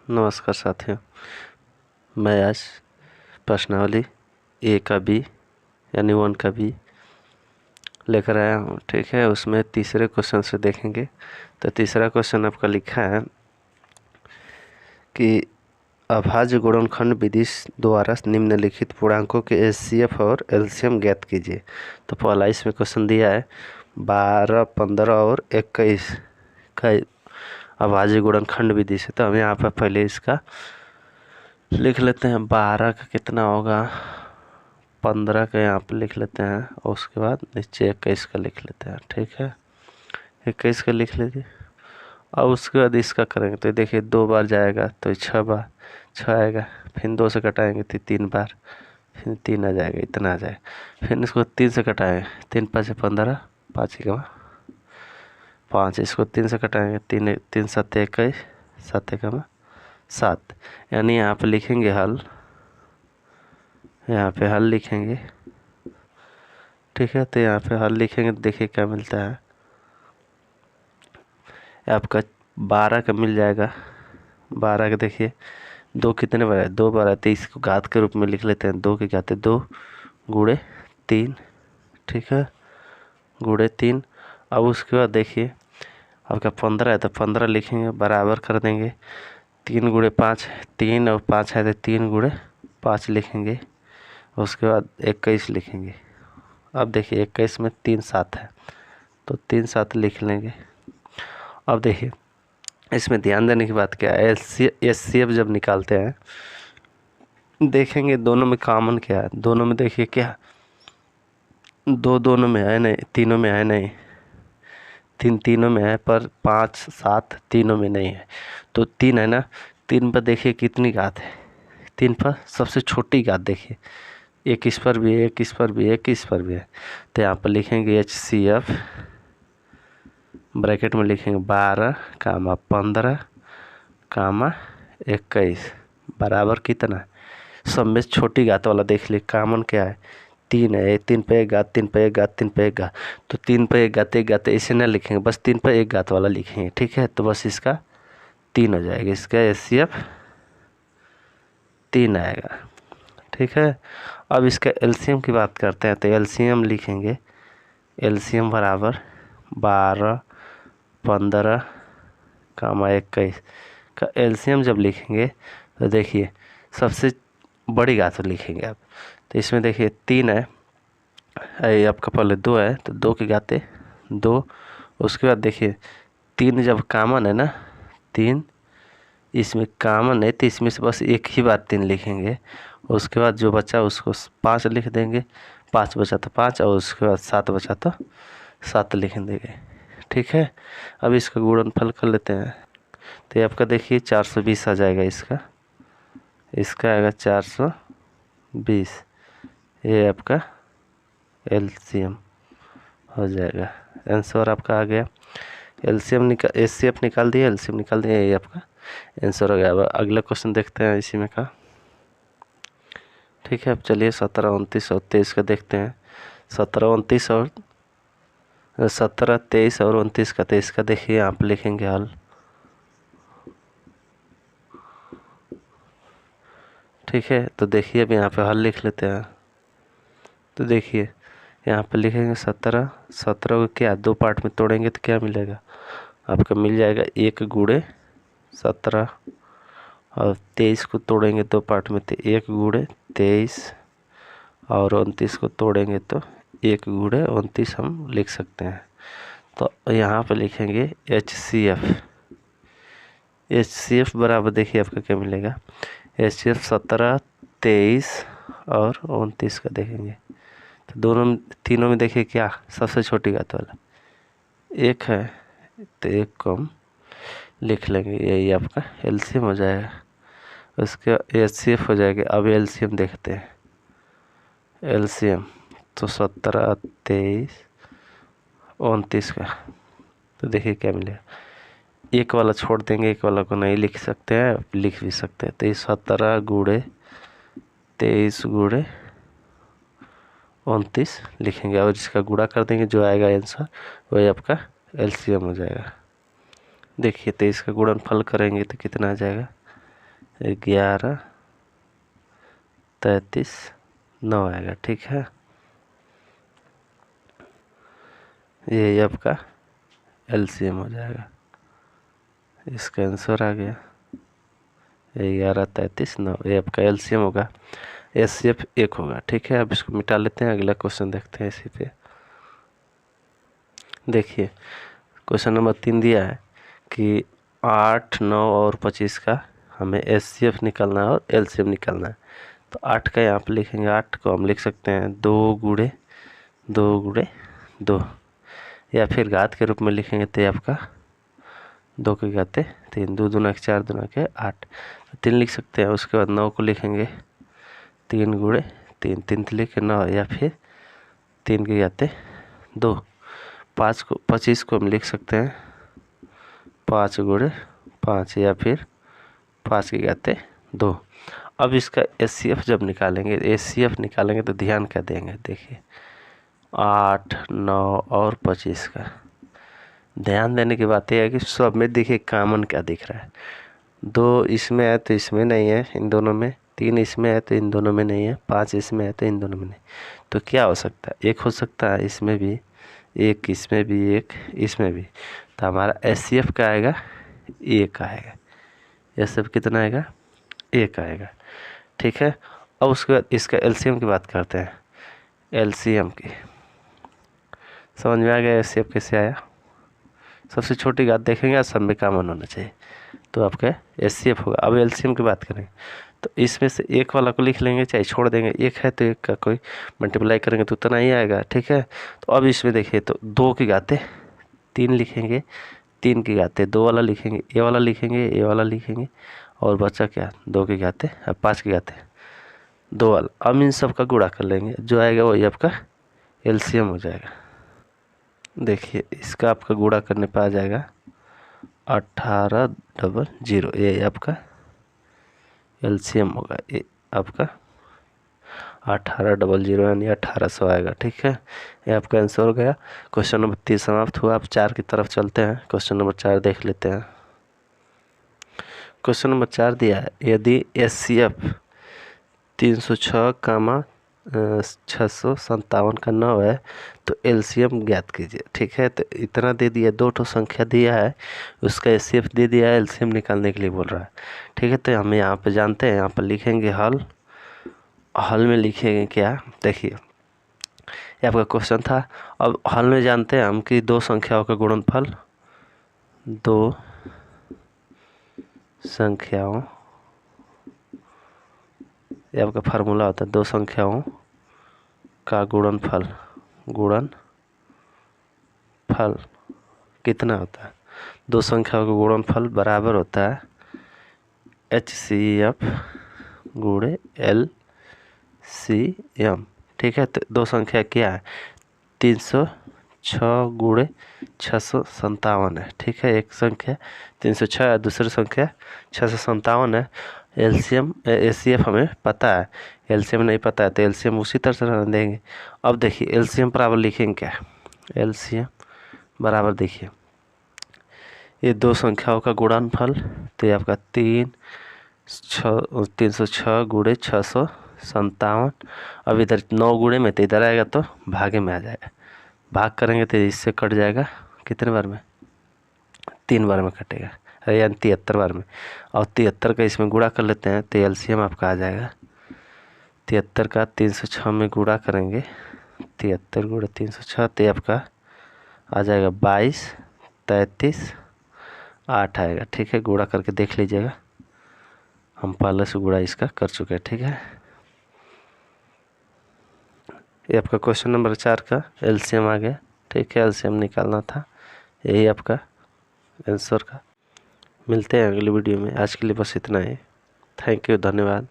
नमस्कार साथियों, मैं आज प्रश्नावली ए का बी यानी 1 का बी लेकर आया हूँ। ठीक है, उसमें तीसरे क्वेश्चन से देखेंगे। तो तीसरा क्वेश्चन आपका लिखा है कि अभाज्य गुणनखंड विधि द्वारा निम्नलिखित पूर्णांकों के एचसीएफ और एलसीएम ज्ञात कीजिए। तो पहला इसमें क्वेश्चन दिया है 12, 15 और 21 का अभाज्य गुणनखंड विधि से। तो हम यहाँ पर पहले इसका लिख लेते हैं। 12 का कितना होगा, 15 का यहाँ पर लिख लेते हैं और उसके बाद नीचे 21 का लिख लेते हैं। ठीक है, 21 का लिख लीजिए। और उसके बाद इसका करेंगे तो देखिए 2 बार जाएगा तो 6 बार 6 आएगा, फिर 2 से कटाएंगे तो 3 बार, फिर 3 आ जाएगा, इतना आ जाएगा। फिर इसको 3 से कटाएंगे, 3 5 15, 5 का 5। इसको 3 से कटाएंगे, 3 7 21, 7 का 7। यानी यहाँ पे लिखेंगे हल, यहाँ पे हल लिखेंगे। ठीक है, तो यहाँ पे हल लिखेंगे तो देखिए क्या मिलता है आपका। 12 का मिल जाएगा। 12 का देखिए 2 कितने बार है, 2 बार है, तो इसको घात के रूप में लिख लेते हैं। 2 की घात 2 गुणे 3। ठीक है, गुणे 3। अब उसके बाद देखिए आपका 15 है तो 15 लिखेंगे, बराबर कर देंगे। 3 गुणे 5, 3 और 5 है तो 3 गुणे 5 लिखेंगे। उसके बाद 21 लिखेंगे। अब देखिए 21 में 3 7 है तो 3 7 लिख लेंगे। अब देखिए इसमें ध्यान देने की बात क्या है, एचसीएफ जब निकालते हैं देखेंगे दोनों में कॉमन क्या है। दोनों में देखिए क्या, दोनों में है नहीं, तीनों में है नहीं, तीनों में है, पर 5 7 तीनों में नहीं है। तो 3 है ना, 3 पर देखिए कितनी घात है, 3 पर सबसे छोटी घात देखिए, एक इस पर भी है, एक इस पर भी है, एक इस पर भी है। तो यहाँ पर लिखेंगे HCF, ब्रैकेट में लिखेंगे 12, 15, 21 बराबर कितना, सब में छोटी घात वाला देख लिए कॉमन क्या है, 3 है। 3 पे एक घात, 3 पे एक घात, 3 पे एक घात। तो 3 पे एक घात ऐसे ना लिखेंगे, बस 3 पे एक घात वाला लिखेंगे। ठीक है, तो बस इसका 3 हो जाएगा, इसका HCF 3 आएगा। ठीक है, अब इसका एलसीएम की बात करते हैं। तो एलसीएम लिखेंगे, एलसीएम बराबर 12, 15, 21 का एलसीएम जब लिखेंगे तो देखिए सबसे बड़ी घात लिखेंगे आप। तो इसमें देखिए 3 है, आपका पहले 2 है तो 2 की घाते 2। उसके बाद देखिए 3 जब कॉमन है ना, 3 इसमें कॉमन है तो इसमें से बस एक ही बार 3 लिखेंगे। उसके बाद जो बचा उसको 5 लिख देंगे, 5 बचा तो 5, और उसके बाद 7 बचा तो 7 लिख देंगे। ठीक है, अब इसका गुणनफल कर लेते हैं। तो ये आपका देखिए 420 आ जाएगा, इसका आएगा 420। ये आपका एलसीएम हो जाएगा, आंसर आपका आ गया। एचसीएफ निकाल दिए, एलसीएम निकाल दिए, ये आपका आंसर हो गया। अब अगला क्वेश्चन देखते हैं इसी में का। ठीक है, अब चलिए 17, 29 और 23 का देखते हैं। 17, 29 और 17, 23 और 29 का। 23 का देखिए आप लिखेंगे हल। ठीक है, तो देखिए अब यहाँ पे हल लिख लेते हैं। तो देखिए यहाँ पे लिखेंगे 17 को क्या 2 पार्ट में तोड़ेंगे तो क्या मिलेगा आपका, मिल जाएगा 1 गुणे 17, और 23 को तोड़ेंगे 2 पार्ट में तो 1 गुणे 23, और 29 को तोड़ेंगे तो 1 गुणे 29 हम लिख सकते हैं। तो यहाँ पे लिखेंगे HCF बराबर देखिए आपका क्या मिलेगा, HCF 17, 23 और 29 का देखेंगे। तो तीनों में देखिए क्या सबसे छोटी घात वाला 1 है, तो 1 को हम लिख लेंगे, यही आपका एलसीएम हो जाएगा। उसके HCF हो जाएगा। अब एलसीएम देखते हैं, एलसीएम तो 17, 23, 29 का। तो देखिए क्या मिलेगा, एक वाला छोड़ देंगे, एक वाला को नहीं लिख सकते हैं, लिख भी सकते हैं। तो 17 गुणे 23 गुणे 29 लिखेंगे, और इसका गुणा कर देंगे, जो आएगा आंसर वही आपका एलसीएम हो जाएगा। देखिए 23 का गुणनफल करेंगे तो कितना आ जाएगा, 11, 33, 9 आएगा। ठीक है, ये आपका एलसीएम हो जाएगा। इसका आंसर आ गया 11, 33, 9। ये आपका एलसीएम होगा। एचसीएफ 1 होगा। ठीक है, अब इसको मिटा लेते हैं, अगला क्वेश्चन देखते हैं इसी पे। देखिए क्वेश्चन नंबर 3 दिया है कि 8, 9 और 25 का हमें एचसीएफ निकालना है और एलसीएम निकालना है। तो 8 का यहाँ पे लिखेंगे, 8 को हम लिख सकते हैं 2 गुणे 2 गुणे 2, या फिर घात के रूप में लिखेंगे तो आपका 2 के घाते 3, 2 दूना 4 दूना के 8, 3 लिख सकते हैं। उसके बाद 9 को लिखेंगे 3 गुणे 3, 3 लिखे 9, या फिर 3 के घाते 2। 25 को हम लिख सकते हैं 5 गुणे 5, या फिर 5 के घाते 2। अब इसका एचसीएफ जब निकालेंगे, एचसीएफ निकालेंगे तो ध्यान क्या देंगे, देखिए 8, 9 और 25 का ध्यान देने की बात यह है कि सब में देखिए कॉमन क्या दिख रहा है। 2 इसमें है तो इसमें नहीं है इन दोनों में, 3 इसमें है तो इन दोनों में नहीं है, 5 इसमें है तो इन दोनों में नहीं। तो क्या हो सकता है, 1 हो सकता है इसमें भी, 1 इसमें भी, 1 इसमें भी। तो हमारा एचसीएफ क्या आएगा, 1 आएगा। एचसीएफ कितना आएगा, 1 आएगा। ठीक है, अब उसके बाद इसका एलसीएम की बात करते हैं। एलसीएम की समझ में आ गया एचसीएफ कैसे आया। सबसे छोटी घात देखेंगे, सब में कॉमन होना चाहिए, तो आपका एचसीएफ होगा। अब एलसीएम की बात करें तो इसमें से 1 वाला को लिख लेंगे, चाहे छोड़ देंगे। 1 है तो 1 का कोई मल्टीप्लाई करेंगे तो उतना ही आएगा। ठीक है, तो अब इसमें देखिए तो 2 की घाते 3 लिखेंगे, 3 की घाते 2 वाला लिखेंगे, ए वाला लिखेंगे, ए वाला लिखेंगे, और बचा क्या 2 की घाते 5 की घाते 2 वाला। अब इन सब का गुणा कर लेंगे, जो आएगा वही आपका एलसीएम हो जाएगा। देखिए इसका आपका गुणा करने पर आ जाएगा 1800, ये आपका एलसीएम होगा। ये आपका 1800 यानी 1800 आएगा। ठीक है, ये आपका आंसर हो गया। क्वेश्चन नंबर 3 समाप्त हुआ। आप 4 की तरफ चलते हैं, क्वेश्चन नंबर 4 देख लेते हैं। क्वेश्चन नंबर 4 दिया है, यदि एचसीएफ 306, 657 का 9 है तो एलसीएम ज्ञात कीजिए। ठीक है, तो इतना दे दिया, 2 ठो संख्या दिया है, उसका एचसीएफ दे दिया है, एलसीएम निकालने के लिए बोल रहा है। ठीक है, तो हम यहाँ पे जानते हैं, यहाँ पर लिखेंगे हल। हल में लिखेंगे क्या, देखिए ये आपका क्वेश्चन था। अब हल में जानते हैं हम कि 2 संख्याओं का गुणनफल, 2 संख्याओं, ये आपका फार्मूला होता है 2 संख्याओं का गुणनफल कितना होता है। 2 संख्याओं का गुणनफल बराबर होता है एचसीएफ गुणे एलसीएम। ठीक है, तो 2 संख्या क्या है, 306 गुणे 657 है। ठीक है, एक संख्या 306 है, दूसरी संख्या 657 है। एलसीएम एचसीएफ हमें पता है, एलसीएम नहीं पता है तो एलसीएम उसी तरह से रहने देंगे। अब देखिए एलसीएम बराबर लिखेंगे क्या, एलसीएम बराबर देखिए ये 2 संख्याओं का गुणनफल, तो ये आपका 306 गुणे 657। अब इधर 9 गुणे में तो इधर आएगा तो भागे में आ जाएगा, भाग करेंगे तो इससे कट जाएगा, कितने बार में, 3 बार में कटेगा, यानी 73 बार में। और 73 का इसमें गुणा कर लेते हैं तो एलसीएम आपका आ जाएगा 73 का 306 में गुणा करेंगे, 73 गुणे 306 तो आपका आ जाएगा 22, 33, 8 आएगा। ठीक है, गुणा करके देख लीजिएगा, हम पहले से गुणा इसका कर चुके हैं। ठीक है, ये आपका क्वेश्चन नंबर 4 का एलसीएम आ गया। ठीक है, एलसीएम निकालना था, यही आपका आंसर का। मिलते हैं अगली वीडियो में, आज के लिए बस इतना ही। थैंक यू, धन्यवाद।